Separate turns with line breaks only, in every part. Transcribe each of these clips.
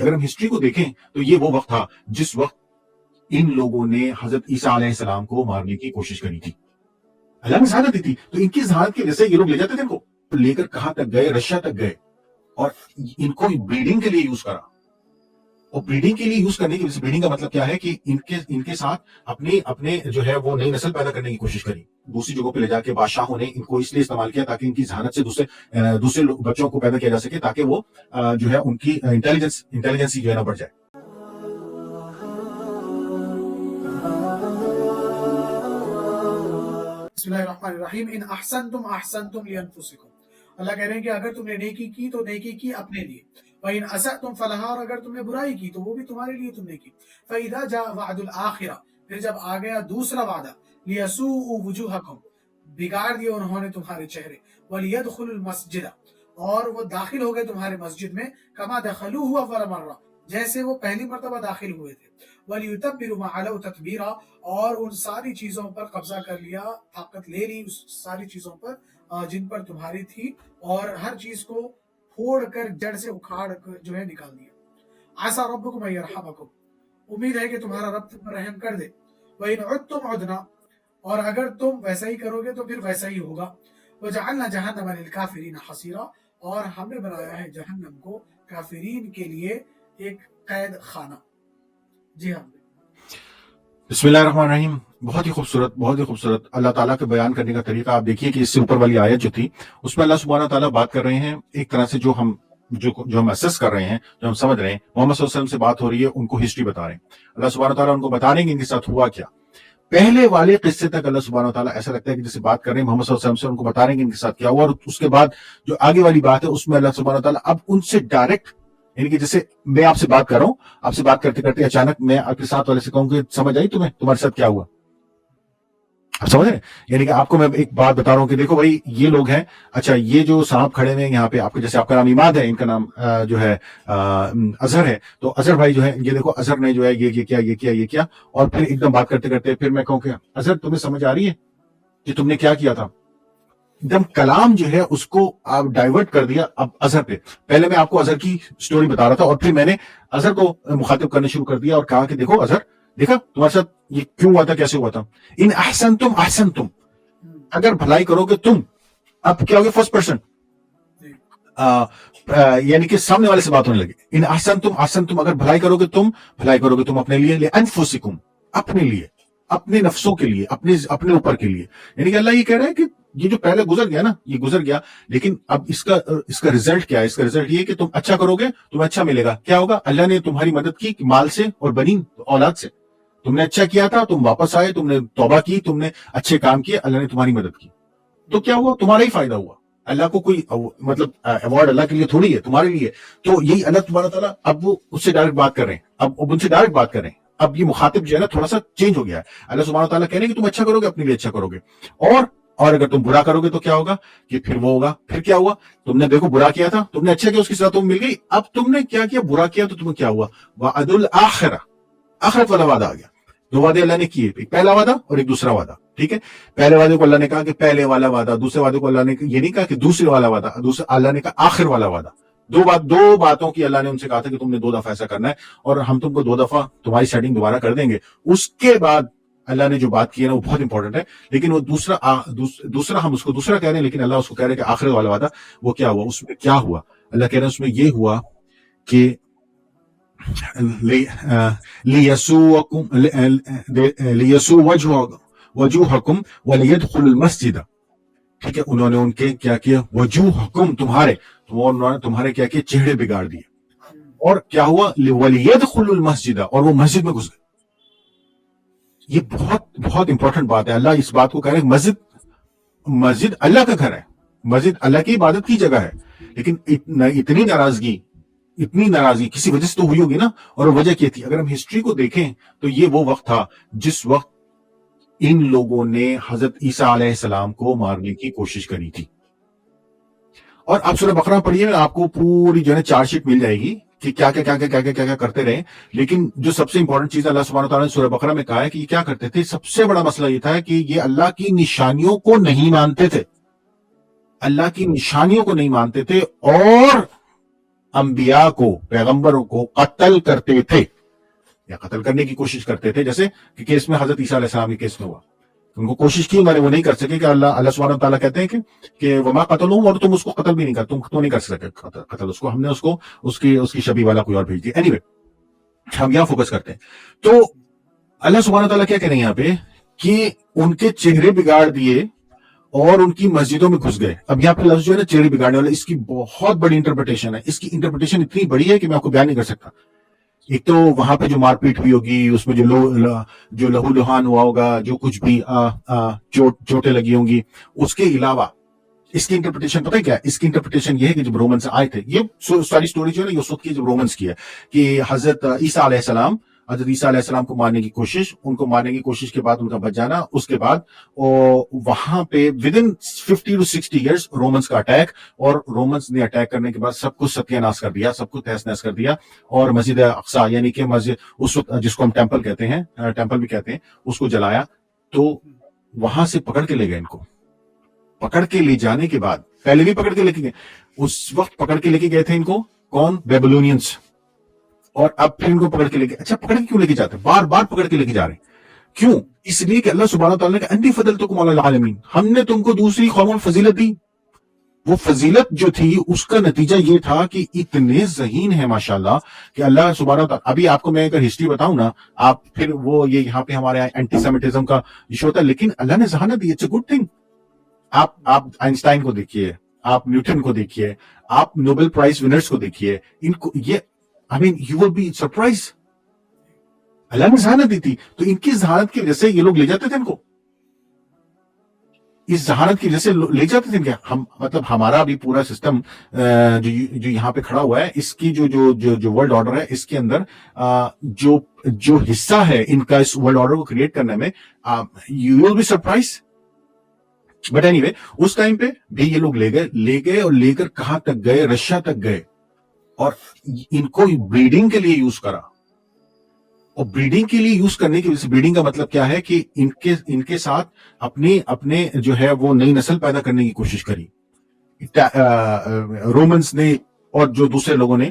تھی. اگر ہم ہسٹری کو دیکھیں تو یہ وہ وقت تھا جس وقت ان لوگوں نے حضرت عیسیٰ علیہ السلام کو مارنے کی کوشش کری تھی. اللہ نے ذہانت دی تھی, تو ان کی ذہانت کی وجہ سے یہ لوگ لے جاتے تھے ان کو, لے کر کہاں تک گئے, رشیا تک گئے, اور ان کو بریڈنگ کے لیے یوز کرا. اور بریڈنگ کے لیے یوز کرنے کی وجہ سے, بریڈنگ کا مطلب کیا ہے کہ ان کے ساتھ اپنے جو ہے وہ نئی نسل پیدا کرنے کی کوشش کری. دوسری جگہوں پہ لے جا کے بادشاہوں نے ان کو اس لیے استعمال کیا تاکہ ان کی ذہانت سے دوسرے بچوں کو پیدا کیا جا سکے, تاکہ وہ جو ہے ان کی انٹیلیجنسی جو ہے نا بڑھ جائے.
بسم اللہ الرحمن الرحیم. ان احسنتم احسنتم لانفسکم. اللہ کہہ رہے ہیں کہ اگر تم نے نیکی کی تو نیکی کی اپنے لیے, وَإِنْ أَسَأْتُمْ فَلَهَا, اور اگر تم نے برائی کی تو وہ بھی تمہارے لیے تم نے کی. فَإِذَا جَاءَ وَعْدُ الْآخِرَةِ, پھر جب آ گیا دوسرا وعدہ, لِيَسُوءُوا وُجُوهَكُمْ, بگاڑ دیے انہوں نے تمہارے چہرے, وَلِيَدْخُلُوا الْمَسْجِدَ, اور وہ داخل ہو گئے تمہارے مسجد میں, كَمَا دَخَلُوهُ أَوَّلَ مَرَّةٍ, جیسے وہ پہلی مرتبہ داخل ہوئے تھے. وَلِيُتَبِّرُوا مَا عَلَوْا تَتْبِيرًا, اور ان ساری چیزوں پر قبضہ کر لیا, طاقت لے لی اس ساری چیزوں پر جن پر تمہاری تھی, اور ہر چیز کو پھوڑ کر جڑ سے اکھاڑ کر جو ہے نکال دیا. عَسَىٰ رَبُّكُمْ أَن يَرْحَمَكُمْ, امید ہے کہ تمہارا رب تم پر رحم کر دے. وَإِنْ عُدْتُمْ عُدْنَا, اور اگر تم ویسا ہی کرو گے تو پھر ویسا ہی ہوگا. وَجَعَلْنَا جَهَنَّمَ لِلْكَافِرِينَ حَصِيرًا, اور ہم نے بنایا ہے جہنم کو کافرین کے لیے ایک قید خانہ. جی ہاں.
بسم اللہ الرحمن الرحیم. بہت ہی خوبصورت, بہت ہی خوبصورت اللہ تعالیٰ کے بیان کرنے کا طریقہ. آپ دیکھیے کہ اس سے اوپر والی آیت جو تھی اس میں اللہ سبحانہ تعالیٰ بات کر رہے ہیں ایک طرح سے جو ہم اسس کر رہے ہیں, جو ہم سمجھ رہے ہیں, محمد صلی اللہ علیہ وسلم سے بات ہو رہی ہے, ان کو ہسٹری بتا رہے ہیں. اللہ سبحانہ تعالیٰ ان کو بتا رہے ہیں کہ ان کے ساتھ ہوا کیا. پہلے والے قصے تک اللہ سبحانہ تعالیٰ ایسا لگتا ہے کہ جیسے بات کر رہے ہیں محمد صلی اللہ علیہ وسلم سے, ان کو بتا رہے ہیں کہ ان کے ساتھ کیا ہوا, اور اس کے بعد جو آگے والی بات ہے اس میں اللہ سبحانہ تعالیٰ اب ان سے ڈائریکٹ, یعنی کہ جیسے میں آپ سے بات کر رہا ہوں, آپ سے بات کرتے کرتے اچانک میں آپ کے ساتھ والے سے کہوں کہ سمجھ آئی تمہیں, تمہارے ساتھ کیا ہوا, آپ سمجھ رہے ہیں. یعنی کہ آپ کو میں ایک بات بتا رہا ہوں کہ دیکھو بھائی یہ لوگ ہیں, اچھا یہ جو صاحب کھڑے ہوئے ہیں یہاں پہ, آپ کے جیسے آپ کا نام عماد ہے, ان کا نام جو ہے اظہر ہے, تو اظہر بھائی جو ہے یہ دیکھو اظہر نے جو ہے یہ کیا, اور پھر ایک دم بات کرتے کرتے پھر میں کہوں کہ اظہر تمہیں سمجھ آ رہی ہے کہ تم نے کیا کیا تھا. ایک دم کلام جو ہے اس کو آپ ڈائیورٹ کر دیا اب اظہر پہ. پہلے میں آپ کو اظہر کی سٹوری بتا رہا تھا, اور پھر میں نے اظہر کو مخاطب کرنا شروع کر دیا اور کہا کہ دیکھو اظہر, دیکھا تمہارے ساتھ یہ کیوں ہوا تھا, کیسے ہوا تھا. ان احسنتم احسنتم, اگر بھلائی کرو گے تم, اب کیا ہوگا فرسٹ پرسن, یعنی کہ سامنے والے سے بات ہونے لگے. ان احسنتم احسنتم, اگر بھلائی کرو گے تم اپنے لیے, لانفسکم, اپنے لیے, اپنے نفسوں کے لیے, اپنے اوپر کے لیے. یعنی کہ اللہ یہ کہہ رہا ہے کہ یہ جو پہلے گزر گیا نا, یہ گزر گیا, لیکن اب اس کا رزلٹ کیا ہے. اس کا رزلٹ یہ کہ تم اچھا کرو گے تمہیں اچھا ملے گا. کیا ہوگا, اللہ نے تمہاری مدد کی مال سے اور بنین اولاد سے. تم نے اچھا کیا تھا, تم واپس آئے, تم نے توبہ کی, تم نے اچھے کام کیے, اللہ نے تمہاری مدد کی, تو کیا ہوا, تمہارا ہی فائدہ ہوا. اللہ کو کوئی مطلب ایوارڈ اللہ کے لیے تھوڑی ہے, تمہارے لیے. تو یہی اللہ تبارک تعالیٰ اب وہ اس سے ڈائریکٹ بات کر رہے ہیں, اب ان سے ڈائریکٹ بات کر رہے ہیں. اب یہ مخاطب جو ہے نا تھوڑا سا چینج ہو گیا ہے. اللہ سبحانہ تعالیٰ کہہ رہے ہیں کہ تم اچھا کرو گے اپنے لیے اچھا کرو گے, اور اگر تم برا کرو گے تو کیا ہوگا کہ پھر وہ ہوگا. پھر کیا ہوا, تم نے دیکھو برا کیا تھا, تم نے اچھا کیا, اس کی سزا تمہیں مل گئی. اب تم نے کیا کیا, برا کیا, تو تمہیں کیا ہوا, وعد الآخرہ, آخرت والا وعدہ آ گیا. دو وعدے اللہ نے کیے, ایک پہلا وعدہ اور ایک دوسرا وعدہ. ٹھیک ہے, پہلے وعدے کو اللہ نے کہا کہ پہلے والا وعدہ, دوسرے وعدے کو اللہ نے یہ نہیں کہا کہ دوسرے والا وعدہ, دوسرا اللہ نے کہا آخر والا وعدہ. دو باتوں کی اللہ نے ان سے کہا تھا کہ تم نے 2 دفعہ ایسا کرنا ہے, اور ہم تم کو 2 دفعہ تمہاری سیٹنگ دوبارہ کر دیں گے. اس کے بعد اللہ نے جو بات کی ہے نا وہ بہت امپورٹنٹ ہے, لیکن وہ دوسرا ہم اس کو دوسرا کہہ رہے ہیں, لیکن اللہ اس کو کہہ رہے ہیں کہ آخر والا وعدہ وہ کیا ہوا. اس میں کیا ہوا, اللہ کہہ رہے ہیں اس میں یہ ہوا کہ لیسو وجوہکم ولیدخل المسجد. ٹھیک ہے, انہوں نے ان کے کیا کیا, وجوہکم, تمہارے کیا کیا, چہرے بگاڑ دیے. اور کیا ہوا, ولیدخل المسجد, اور وہ مسجد میں گھس گئے. یہ بہت بہت امپورٹنٹ بات ہے. اللہ اس بات کو کہہ رہے ہیں مسجد اللہ کا گھر ہے, مسجد اللہ کی عبادت کی جگہ ہے, لیکن اتنی ناراضگی کسی وجہ سے تو ہوئی ہوگی نا, اور وجہ کیا تھی. اگر ہم ہسٹری کو دیکھیں تو یہ وہ وقت تھا جس وقت ان لوگوں نے حضرت عیسیٰ علیہ السلام کو مارنے کی کوشش کری تھی. اور آپ سورہ بقرہ پڑھیے, آپ کو پوری جو ہے چارٹ شیٹ مل جائے گی کہ کیا کیا کرتے رہے. لیکن جو سب سے امپورٹنٹ چیز اللہ سبحانہ تعالیٰ نے سورہ بقرہ میں کہا ہے کہ یہ کیا کرتے تھے, سب سے بڑا مسئلہ یہ تھا کہ یہ اللہ کی نشانیوں کو نہیں مانتے تھے, اللہ کی نشانیوں کو نہیں مانتے تھے, اور انبیاء کو, پیغمبروں کو قتل کرتے تھے یا قتل کرنے کی کوشش کرتے تھے, جیسے کہ کیس میں حضرت عیسیٰ علیہ السلام کے کیس میں ہوا, ان کو کوشش کی مگر وہ نہیں کر سکے, کہ اللہ سبحانہ تعالیٰ کہتے ہیں کہ وما قتلوہ, اور تم اس کو قتل بھی نہیں کر, تم تو نہیں کر سکے قتل اس کو, ہم نے اس کو اس کی شبیہ والا کوئی اور بھیج دیا. اینی وے, ہم یہاں فوکس کرتے ہیں. تو اللہ سبحانہ تعالیٰ کیا کہہ رہے ہیں یہاں پہ, کہ ان کے چہرے بگاڑ دیے اور ان کی مسجدوں میں گھس گئے. اب یہاں پہ لفظ جو ہے نا چہرے بگاڑنے والا, اس کی بہت بڑی انٹرپریٹیشن ہے. اس کی انٹرپریٹیشن اتنی بڑی ہے کہ میں آپ کو بیان نہیں کر سکتا. ایک تو وہاں پہ جو مار پیٹ ہوئی ہوگی, اس میں جو لہو لہان ہوا ہوگا, جو کچھ بھی چوٹیں لگی ہوں گی, اس کے علاوہ اس کی انٹرپریٹیشن پتہ ہے کیا ہے؟ اس کی انٹرپریٹیشن یہ ہے کہ جب رومنس آئے تھے, یہ ساری سٹوری جو ہے نا یہ اس وقت کی جب رومنس کی ہے, کہ حضرت عیسیٰ علیہ السلام کو مارنے کی کوشش, ان کو مارنے کی کوشش کے بعد ان کا بچ جانا, اس کے بعد وہاں پہ ودن 50 to 60 years رومنس کا اٹیک, اور رومنس نے اٹیک کرنے کے بعد سب کو ستیہ ناش کر دیا, سب کو تہس نہس کر دیا, اور مسجد اقصیٰ یعنی کہ مسجد اس وقت جس کو ہم ٹیمپل کہتے ہیں, ٹیمپل بھی کہتے ہیں, اس کو جلایا. تو وہاں سے پکڑ کے لے گئے ان کو. پکڑ کے لے جانے کے بعد, پہلے بھی پکڑ کے لے کے گئے, اس وقت پکڑ کے لے کے گئے تھے ان کو کون؟ بیبلونینز. اور اب پھر ان کو پکڑ کے لے کے, اچھا پکڑ کے کیوں لے کے جاتے ہیں؟ بار بار پکڑ کے لے کے جا رہے ہیں, کیوں؟ اس لیے کہ اللہ سبحانہ تعالیٰ نے کہا انی فضلتکم علی العالمین, ہم نے تم کو دوسری قوموں میں فضیلت دی. وہ فضیلت جو تھی اس کا نتیجہ یہ تھا کہ اتنے ذہین ہیں ماشاءاللہ, کہ اللہ سبحانہ تعالیٰ, ابھی آپ کو میں اگر ہسٹری بتاؤں نا, آپ پھر وہ یہ یہاں پہ ہمارے اینٹی سیمیٹزم کا ایشو ہوتا ہے, لیکن اللہ نے ذہانت دی, اٹس اے گڈ تھنگ. آپ آئنسٹائن کو دیکھیے, آپ نیوٹن کو دیکھیے, آپ نوبل پرائز ونرز کو دیکھیے, ان کو یہ I mean, you will be surprised. اللہ نے ذہانت دی تھی, تو ان کی ذہانت کی وجہ سے یہ لوگ لے جاتے تھے ان کو, اس ذہانت کی وجہ سے لے جاتے تھے. ہم مطلب ہمارا بھی پورا سسٹم جو یہاں پہ کھڑا ہوا ہے, اس کی جو ورلڈ آرڈر ہے, اس کے اندر جو حصہ ہے ان کا اس ورلڈ آرڈر کو کریٹ کرنے میں, you will be surprised. But anyway, اس ٹائم پہ بھی یہ لوگ لے گئے اور لے کر کہاں تک گئے؟ رشیا تک گئے, اور ان کو بریڈنگ کے لیے یوز کرا. اور بریڈنگ کے لیے یوز کرنے کی وجہ سے, بریڈنگ کا مطلب کیا ہے کہ ان کے ساتھ اپنے جو ہے وہ نئی نسل پیدا کرنے کی کوشش کری رومنس نے اور جو دوسرے لوگوں نے.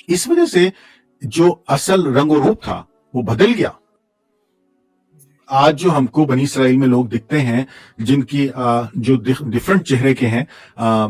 اس وجہ سے جو اصل رنگ و روپ تھا وہ بدل گیا. آج جو ہم کو بنی اسرائیل میں لوگ دکھتے ہیں, جن کی جو ڈفرنٹ چہرے کے ہیں,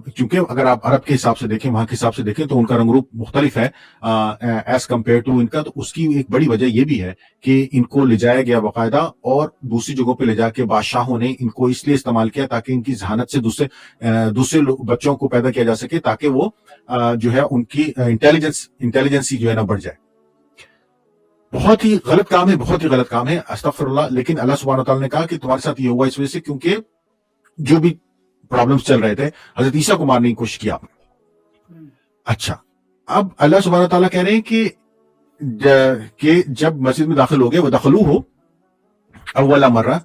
کیونکہ اگر آپ عرب کے حساب سے دیکھیں, وہاں کے حساب سے دیکھیں, تو ان کا رنگ روپ مختلف ہے ایز کمپیئر ٹو ان کا. تو اس کی ایک بڑی وجہ یہ بھی ہے کہ ان کو لے جایا گیا باقاعدہ, اور دوسری جگہوں پہ لے جا کے بادشاہوں نے ان کو اس لیے استعمال کیا تاکہ ان کی ذہانت سے دوسرے بچوں کو پیدا کیا جا سکے, تاکہ وہ جو ہے ان کی انٹیلیجنسی جو ہے نا بڑھ جائے. بہت ہی غلط کام ہے, بہت ہی غلط کام ہے, استغفر اللہ. لیکن اللہ سبحانہ تعالیٰ نے کہا کہ تمہارے ساتھ یہ ہوا اس وجہ سے کہ جو بھی پرابلمز چل رہے تھے, حضرت عیسیٰ کو مارنے کی کوشش کیا آپ نے. اچھا, اب اللہ سبحانہ تعالیٰ کہہ رہے ہیں کہ جب مسجد میں داخل ہو گئے, وہ دخلوہ اول مرہ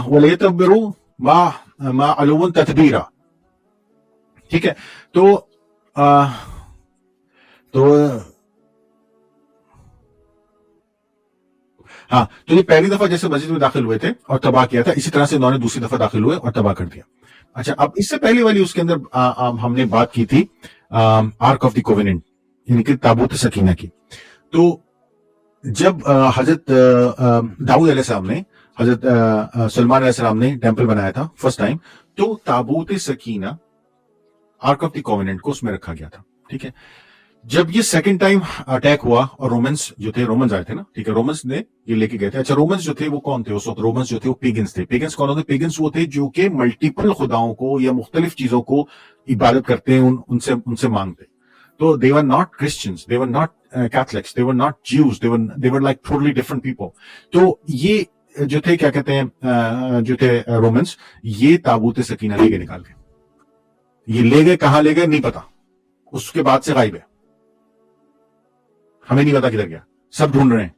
ولیتبروا ما علوا تتبیرا. ٹھیک ہے, تو ہاں, تو یہ پہلی دفعہ جیسے مسجد میں داخل ہوئے تھے اور تباہ کیا تھا, اسی طرح سے انہوں نے دوسری دفعہ داخل ہوئے اور تباہ کر دیا. اچھا, اب اس سے پہلی والی اس کے اندر ہم نے بات کی تھی آرک آف دی کووننٹ, یعنی کہ تابوت سکینہ کی. تو جب حضرت داؤد علیہ السلام نے, حضرت سلمان علیہ السلام نے ٹیمپل بنایا تھا فرسٹ ٹائم, تو تابوت سکینہ آرک آف دی کووننٹ کو اس میں رکھا گیا تھا. ٹھیک ہے, جب یہ سیکنڈ ٹائم اٹیک ہوا اور رومنس جو تھے, رومنز آئے تھے نا, ٹھیک ہے, رومنس نے یہ لے کے گئے تھے. اچھا, رومنس جو تھے وہ کون تھے اس وقت؟ رومنس جو تھے وہ پیگنس تھے. پیگنس کون ہوتے؟ پیگنس وہ تھے جو کہ ملٹیپل خداؤں کو یا مختلف چیزوں کو عبادت کرتے ہیں, ان سے مانگتے. تو they were not Christians, they were not Catholics, they were not Jews, they were like totally different people. تو یہ جو تھے, کیا کہتے ہیں, جو تھے رومنس, یہ تابوت سکینہ لے گئے نکال کے. یہ لے گئے, کہاں لے گئے نہیں پتا, اس کے بعد سے غائب ہے, ہمیں نہیں پتا کدھر گیا. سب ڈھونڈ رہے ہیں,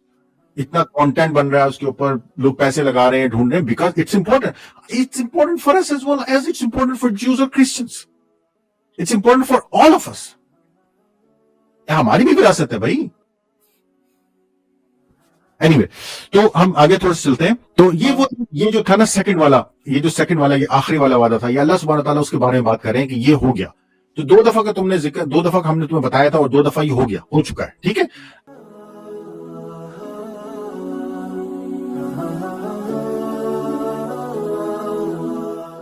اتنا کانٹینٹ بن رہا ہے اس کے اوپر, لوگ پیسے لگا رہے ہیں, ڈھونڈ رہے ہیں, because it's important for us as well as it's important for Jews or Christians. It's important for all of us. ہماری بھی وراثت ہے بھائی. Anyway, تو ہم آگے تھوڑا سے چلتے ہیں. تو یہ جو تھا نا سیکنڈ والا, یہ آخری والا وعدہ تھا, یہ اللہ سبحانہ تعالیٰ اس کے بارے میں بات کر رہے ہیں کہ یہ ہو گیا. تو 2 دفعہ کا تم نے ذکر، 2 دفعہ کا ہم نے تمہیں بتایا تھا اور 2 دفعہ یہ ہو گیا، ہو چکا ہے، ٹھیک ہے.